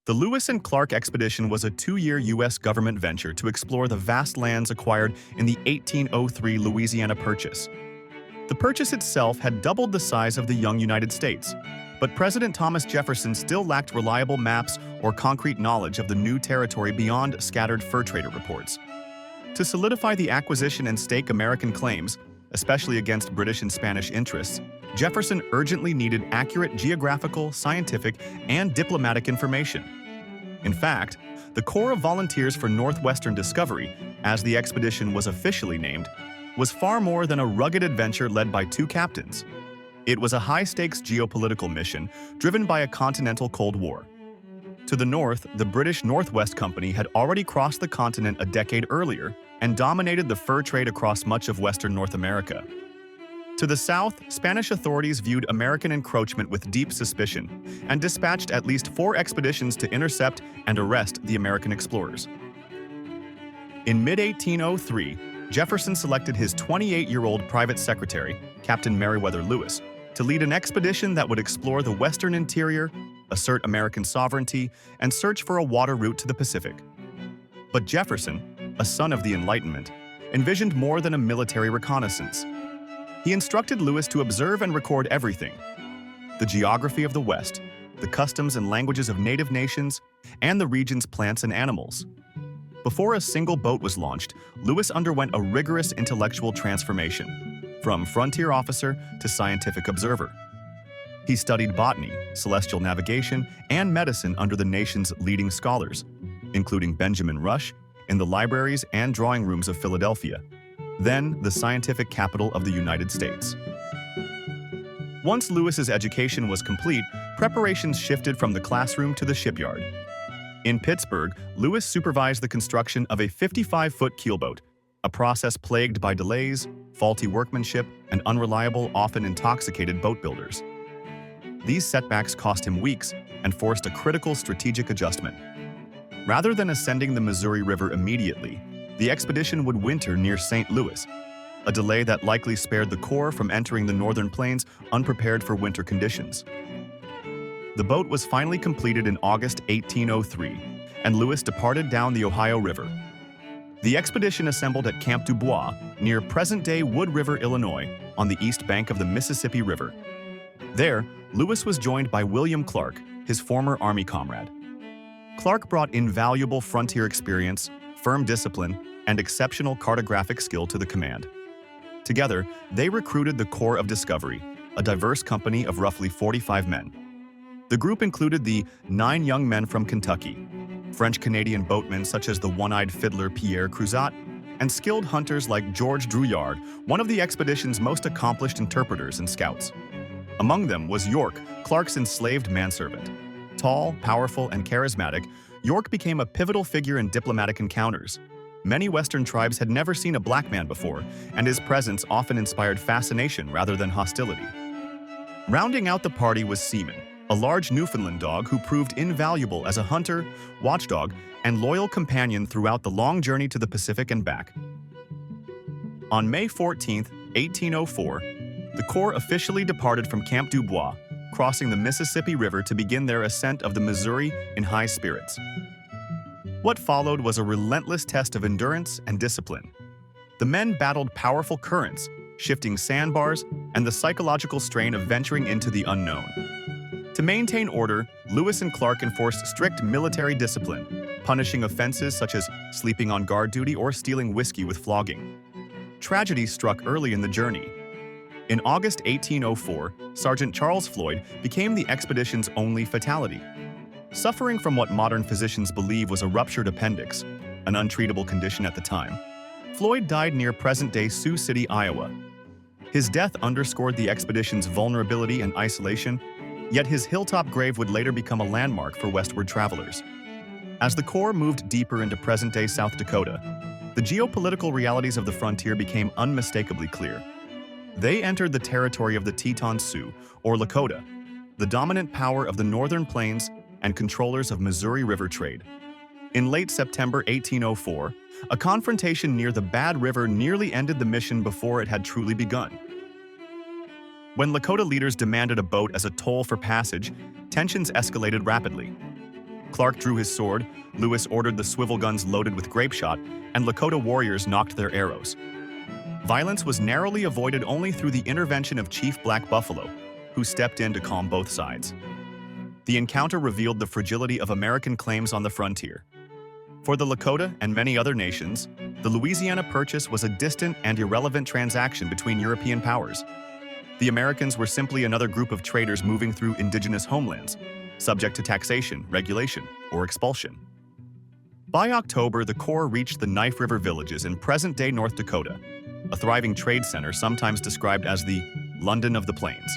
The Lewis and Clark expedition was a 2-year U.S. government venture to explore the vast lands acquired in the 1803 Louisiana Purchase. The purchase itself had doubled the size of the young United States, but President Thomas Jefferson still lacked reliable maps or concrete knowledge of the new territory beyond scattered fur trader reports. To solidify the acquisition and stake American claims, especially against British and Spanish interests, Jefferson urgently needed accurate geographical, scientific, and diplomatic information. In fact, the Corps of Volunteers for Northwestern Discovery, as the expedition was officially named, was far more than a rugged adventure led by 2 captains. It was a high-stakes geopolitical mission driven by a continental Cold War. To the north, the British Northwest Company had already crossed the continent a decade earlier and dominated the fur trade across much of western North America. To the south, Spanish authorities viewed American encroachment with deep suspicion and dispatched at least 4 expeditions to intercept and arrest the American explorers. In mid-1803, Jefferson selected his 28-year-old private secretary, Captain Meriwether Lewis, to lead an expedition that would explore the western interior, assert American sovereignty, and search for a water route to the Pacific. But Jefferson, a son of the Enlightenment, envisioned more than a military reconnaissance. He instructed Lewis to observe and record everything: the geography of the West, the customs and languages of native nations, and the region's plants and animals. Before a single boat was launched, Lewis underwent a rigorous intellectual transformation, from frontier officer to scientific observer. He studied botany, celestial navigation, and medicine under the nation's leading scholars, including Benjamin Rush, in the libraries and drawing rooms of Philadelphia, then the scientific capital of the United States. Once Lewis's education was complete, preparations shifted from the classroom to the shipyard. In Pittsburgh, Lewis supervised the construction of a 55-foot keelboat, a process plagued by delays, faulty workmanship, and unreliable, often intoxicated boat builders. These setbacks cost him weeks and forced a critical strategic adjustment. Rather than ascending the Missouri River immediately, the expedition would winter near St. Louis, a delay that likely spared the Corps from entering the northern plains unprepared for winter conditions. The boat was finally completed in August 1803, and Lewis departed down the Ohio River. The expedition assembled at Camp Dubois, near present-day Wood River, Illinois, on the east bank of the Mississippi River. There, Lewis was joined by William Clark, his former Army comrade. Clark brought invaluable frontier experience, firm discipline, and exceptional cartographic skill to the command. Together, they recruited the Corps of Discovery, a diverse company of roughly 45 men. The group included the 9 young men from Kentucky, French-Canadian boatmen such as the one-eyed fiddler Pierre Cruzat, and skilled hunters like George Drouillard, one of the expedition's most accomplished interpreters and scouts. Among them was York, Clark's enslaved manservant. Tall, powerful, and charismatic, York became a pivotal figure in diplomatic encounters. Many Western tribes had never seen a black man before, and his presence often inspired fascination rather than hostility. Rounding out the party was Seaman, a large Newfoundland dog who proved invaluable as a hunter, watchdog, and loyal companion throughout the long journey to the Pacific and back. On May 14, 1804, the Corps officially departed from Camp Dubois, crossing the Mississippi River to begin their ascent of the Missouri in high spirits. What followed was a relentless test of endurance and discipline. The men battled powerful currents, shifting sandbars, and the psychological strain of venturing into the unknown. To maintain order, Lewis and Clark enforced strict military discipline, punishing offenses such as sleeping on guard duty or stealing whiskey with flogging. Tragedy struck early in the journey. In August 1804, Sergeant Charles Floyd became the expedition's only fatality. Suffering from what modern physicians believe was a ruptured appendix, an untreatable condition at the time, Floyd died near present-day Sioux City, Iowa. His death underscored the expedition's vulnerability and isolation, yet his hilltop grave would later become a landmark for westward travelers. As the Corps moved deeper into present-day South Dakota, the geopolitical realities of the frontier became unmistakably clear. They entered the territory of the Teton Sioux, or Lakota, the dominant power of the northern plains and controllers of Missouri River trade. In late September 1804, a confrontation near the Bad River nearly ended the mission before it had truly begun. When Lakota leaders demanded a boat as a toll for passage, tensions escalated rapidly. Clark drew his sword, Lewis ordered the swivel guns loaded with grape shot, and Lakota warriors nocked their arrows. Violence was narrowly avoided only through the intervention of Chief Black Buffalo, who stepped in to calm both sides. The encounter revealed the fragility of American claims on the frontier. For the Lakota and many other nations, the Louisiana Purchase was a distant and irrelevant transaction between European powers. The Americans were simply another group of traders moving through indigenous homelands, subject to taxation, regulation, or expulsion. By October, the Corps reached the Knife River villages in present-day North Dakota, a thriving trade center sometimes described as the London of the Plains.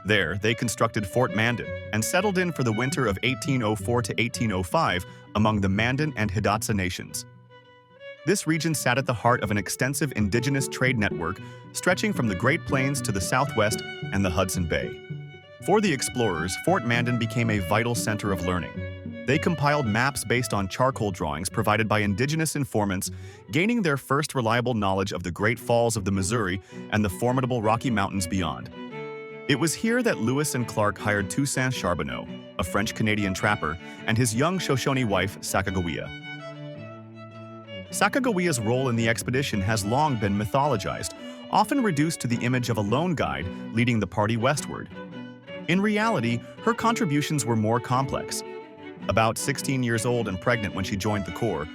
There, they constructed Fort Mandan and settled in for the winter of 1804 to 1805 among the Mandan and Hidatsa nations. This region sat at the heart of an extensive indigenous trade network stretching from the Great Plains to the southwest and the Hudson Bay. For the explorers, Fort Mandan became a vital center of learning. They compiled maps based on charcoal drawings provided by indigenous informants, gaining their first reliable knowledge of the Great Falls of the Missouri and the formidable Rocky Mountains beyond. It was here that Lewis and Clark hired Toussaint Charbonneau, a French-Canadian trapper, and his young Shoshone wife, Sacagawea. Sacagawea's role in the expedition has long been mythologized, often reduced to the image of a lone guide leading the party westward. In reality, her contributions were more complex. About 16 years old and pregnant when she joined the Corps,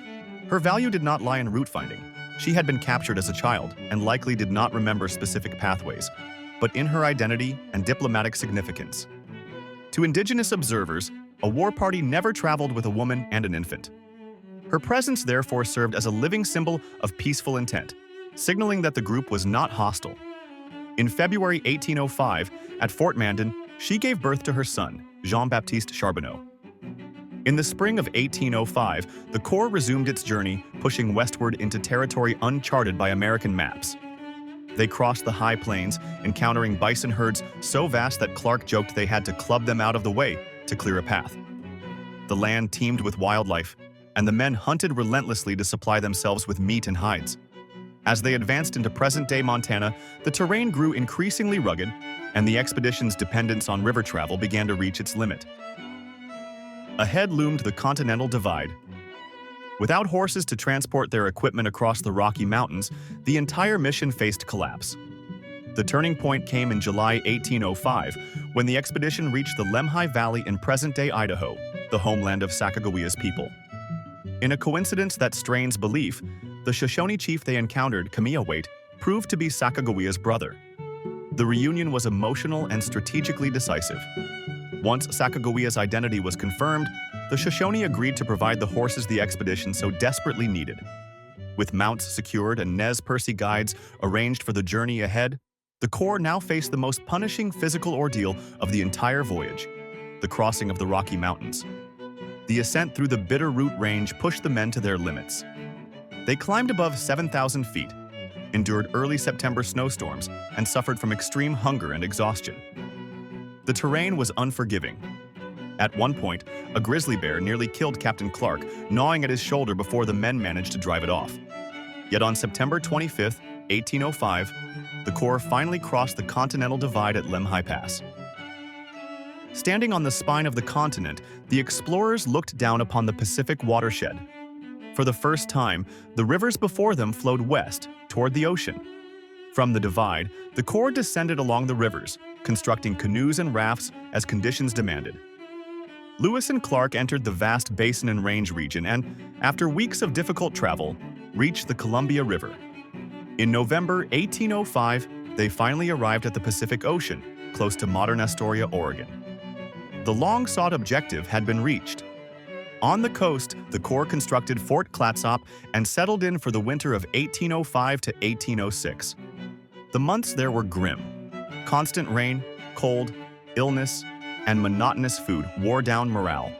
her value did not lie in route finding. She had been captured as a child and likely did not remember specific pathways, but in her identity and diplomatic significance. To indigenous observers, a war party never traveled with a woman and an infant. Her presence therefore served as a living symbol of peaceful intent, signaling that the group was not hostile. In February 1805, at Fort Mandan, she gave birth to her son, Jean-Baptiste Charbonneau. In the spring of 1805, the Corps resumed its journey, pushing westward into territory uncharted by American maps. They crossed the high plains, encountering bison herds so vast that Clark joked they had to club them out of the way to clear a path. The land teemed with wildlife, and the men hunted relentlessly to supply themselves with meat and hides. As they advanced into present-day Montana, the terrain grew increasingly rugged, and the expedition's dependence on river travel began to reach its limit. Ahead loomed the Continental Divide. Without horses to transport their equipment across the Rocky Mountains, the entire mission faced collapse. The turning point came in July 1805, when the expedition reached the Lemhi Valley in present-day Idaho, the homeland of Sacagawea's people. In a coincidence that strains belief, the Shoshone chief they encountered, Kamiawait, proved to be Sacagawea's brother. The reunion was emotional and strategically decisive. Once Sacagawea's identity was confirmed, the Shoshone agreed to provide the horses the expedition so desperately needed. With mounts secured and Nez Perce guides arranged for the journey ahead, the Corps now faced the most punishing physical ordeal of the entire voyage, the crossing of the Rocky Mountains. The ascent through the Bitterroot Range pushed the men to their limits. They climbed above 7,000 feet, endured early September snowstorms, and suffered from extreme hunger and exhaustion. The terrain was unforgiving. At one point, a grizzly bear nearly killed Captain Clark, gnawing at his shoulder before the men managed to drive it off. Yet on September 25, 1805, the Corps finally crossed the Continental Divide at Lemhi Pass. Standing on the spine of the continent, the explorers looked down upon the Pacific watershed. For the first time, the rivers before them flowed west, toward the ocean. From the divide, the Corps descended along the rivers, constructing canoes and rafts as conditions demanded. Lewis and Clark entered the vast Basin and Range region and, after weeks of difficult travel, reached the Columbia River. In November 1805, they finally arrived at the Pacific Ocean, close to modern Astoria, Oregon. The long-sought objective had been reached. On the coast, the Corps constructed Fort Clatsop and settled in for the winter of 1805 to 1806. The months there were grim. Constant rain, cold, illness, and monotonous food wore down morale.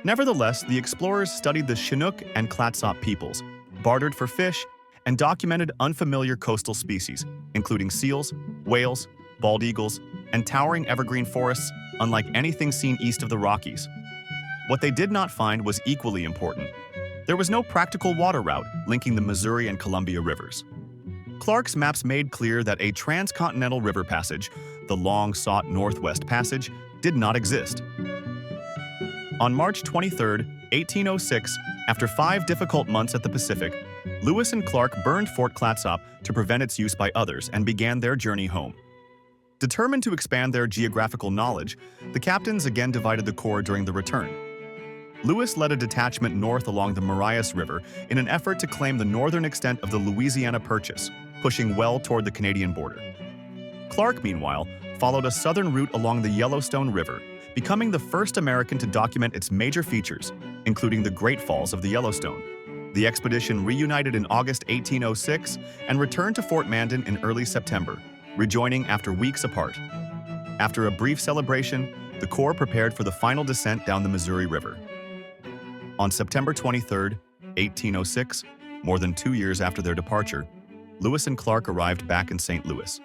Nevertheless, the explorers studied the Chinook and Clatsop peoples, bartered for fish, and documented unfamiliar coastal species, including seals, whales, bald eagles, and towering evergreen forests unlike anything seen east of the Rockies. What they did not find was equally important. There was no practical water route linking the Missouri and Columbia rivers. Clark's maps made clear that a transcontinental river passage, the long-sought Northwest Passage, did not exist. On March 23, 1806, after 5 difficult months at the Pacific, Lewis and Clark burned Fort Clatsop to prevent its use by others and began their journey home. Determined to expand their geographical knowledge, the captains again divided the corps during the return. Lewis led a detachment north along the Meriwether River in an effort to claim the northern extent of the Louisiana Purchase, pushing well toward the Canadian border. Clark, meanwhile, followed a southern route along the Yellowstone River, becoming the first American to document its major features, including the Great Falls of the Yellowstone. The expedition reunited in August 1806 and returned to Fort Mandan in early September, rejoining after weeks apart. After a brief celebration, the Corps prepared for the final descent down the Missouri River. On September 23, 1806, more than 2 years after their departure, Lewis and Clark arrived back in St. Louis.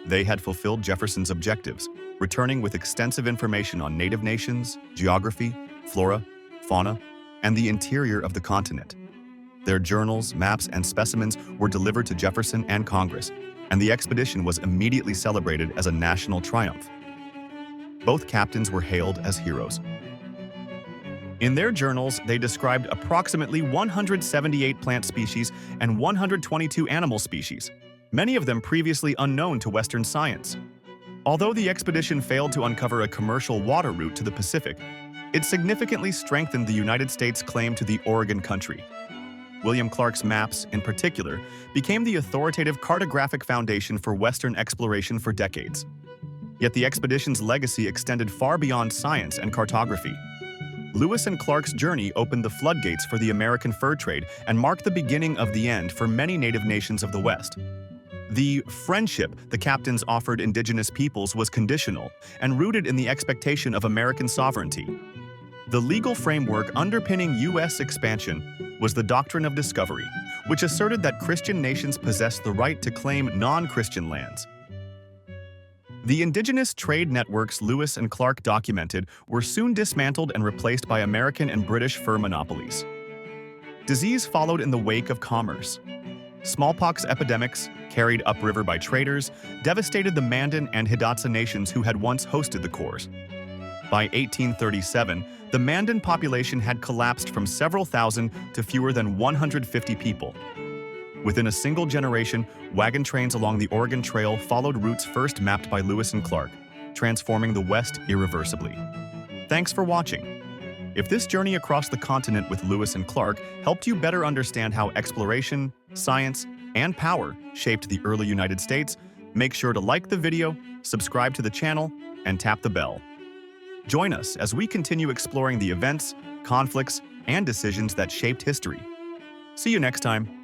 They had fulfilled Jefferson's objectives, returning with extensive information on native nations, geography, flora, fauna, and the interior of the continent. Their journals, maps, and specimens were delivered to Jefferson and Congress, and the expedition was immediately celebrated as a national triumph. Both captains were hailed as heroes. In their journals, they described approximately 178 plant species and 122 animal species, many of them previously unknown to Western science. Although the expedition failed to uncover a commercial water route to the Pacific, it significantly strengthened the United States' claim to the Oregon Country. William Clark's maps, in particular, became the authoritative cartographic foundation for Western exploration for decades. Yet the expedition's legacy extended far beyond science and cartography. Lewis and Clark's journey opened the floodgates for the American fur trade and marked the beginning of the end for many native nations of the West. The friendship the captains offered indigenous peoples was conditional and rooted in the expectation of American sovereignty. The legal framework underpinning U.S. expansion was the doctrine of discovery, which asserted that Christian nations possessed the right to claim non-Christian lands. The indigenous trade networks Lewis and Clark documented were soon dismantled and replaced by American and British fur monopolies. Disease followed in the wake of commerce. Smallpox epidemics, carried upriver by traders, devastated the Mandan and Hidatsa nations who had once hosted the Corps. By 1837, the Mandan population had collapsed from several thousand to fewer than 150 people. Within a single generation, wagon trains along the Oregon Trail followed routes first mapped by Lewis and Clark, transforming the West irreversibly. Thanks for watching. If this journey across the continent with Lewis and Clark helped you better understand how exploration, science, and power shaped the early United States, make sure to like the video, subscribe to the channel, and tap the bell. Join us as we continue exploring the events, conflicts, and decisions that shaped history. See you next time.